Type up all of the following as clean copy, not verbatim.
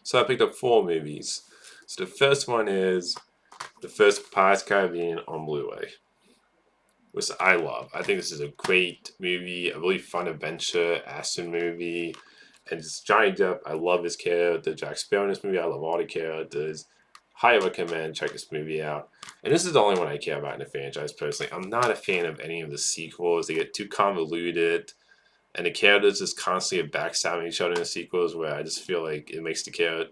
So I picked up 4 movies. So the first one is the first Pirates of the Caribbean on Blu-ray, which I love. I think this is a great movie, a really fun adventure action movie. And just Johnny Depp, I love his character. Jack Sparrow in this movie, I love all the characters. Highly recommend check this movie out. And this is the only one I care about in the franchise personally. I'm not a fan of any of the sequels. They get too convoluted, and the characters just constantly backstabbing each other in the sequels. Where I just feel like it makes it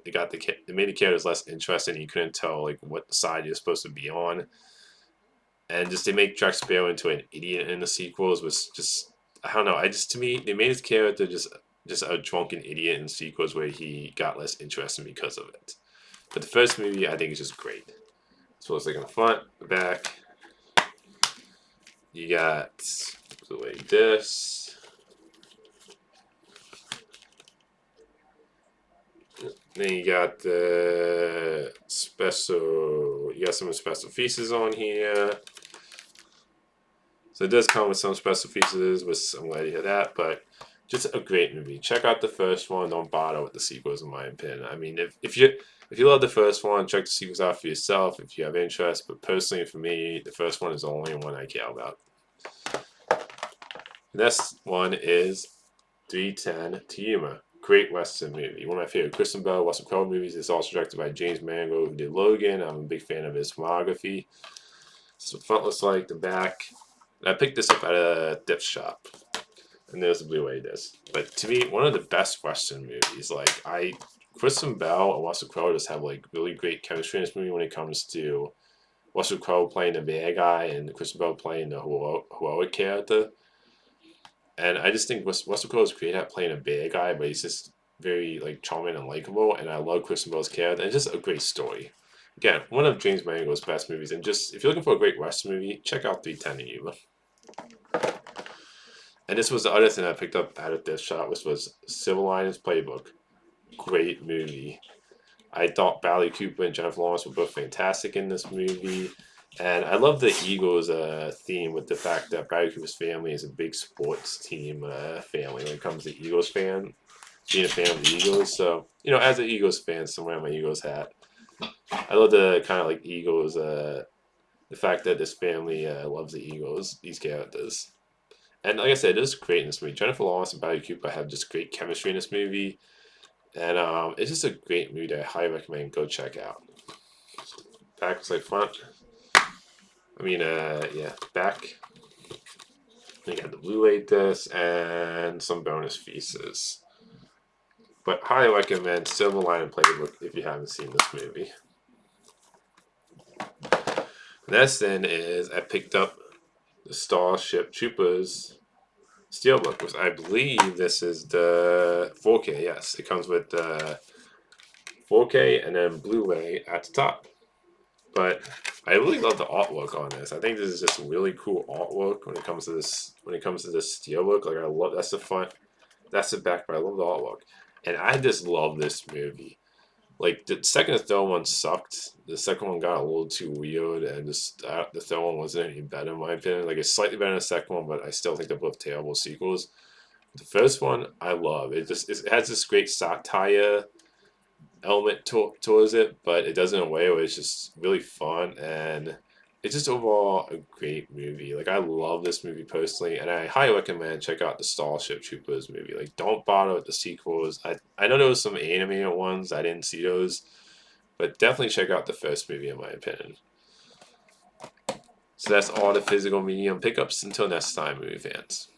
made the characters less interesting. And you couldn't tell like what side you're supposed to be on, and just they make Jack Sparrow into an idiot in the sequels was just I don't know. I just to me they made his character just a drunken idiot in sequels where he got less interesting because of it. But the first movie I think is just great. So it's like in the front, the back. You got like this. Then you got the special. You got some special features on here. So it does come with some special features, which I'm glad to hear that. But just a great movie. Check out the first one. Don't bother with the sequels, in my opinion. I mean, if you love the first one, check the sequels out for yourself if you have interest. But personally, for me, the first one is the only one I care about. The next one is 3:10 to Yuma. Great Western movie. One of my favorite Kristen Bell, Russell Crowe movies. It's also directed by James Mangold, who did Logan. I'm a big fan of his filmography. So the front looks like the back. And I picked this up at a thrift shop. And there's the Blu-ray disc. But to me, one of the best Western movies. Kristen Bell and Russell Crowe just have like really great chemistry in this movie when it comes to Russell Crowe playing the bad guy and Kristen Bell playing the heroic character. And I just think Russell Crowe is great at playing a bad guy, but he's just very like charming and likable. And I love Kristen Bell's character. And it's just a great story. Again, one of James Mangold's best movies. And just if you're looking for a great Western movie, check out 3:10 to Yuma. And this was the other thing I picked up at this shop, which was Silver Linings Playbook. Great movie. I thought Bradley Cooper and Jennifer Lawrence were both fantastic in this movie. And I love the Eagles theme with the fact that Bradley Cooper's family is a big sports team family when it comes to Eagles fan, being a fan of the Eagles. So, as an Eagles fan, somewhere in my Eagles hat. I love the kind of like Eagles, the fact that this family loves the Eagles, these characters. And like I said, it is great in this movie. Jennifer Lawrence and Bradley Cooper have just great chemistry in this movie. And it's just a great movie that I highly recommend go check out. Back looks like front. Back. You got the Blu-ray disc and some bonus pieces. But highly recommend Silver Lining Playbook if you haven't seen this movie. Next then is I picked up the Starship Troopers Steelbook, which I believe this is the 4K. Yes, it comes with 4K and then Blu-ray at the top. But I really love the artwork on this. I think this is just really cool artwork when it comes to this. When it comes to this steelbook, like I love that's the front, that's the back, but I love the artwork, and I just love this movie. Like the second and third one sucked. The second one got a little too weird, and the third one wasn't any better in my opinion. Like it's slightly better than the second one, but I still think they're both terrible sequels. The first one I love. It has this great satire element towards it, but it does it in a way where it's just really fun and it's just overall a great movie. Like I love this movie personally, and I highly recommend check out the Starship Troopers movie. Like don't bother with the sequels. I know there was some animated ones. I didn't see those, but definitely check out the first movie in my opinion. So that's all the physical medium pickups. Until next time, movie fans.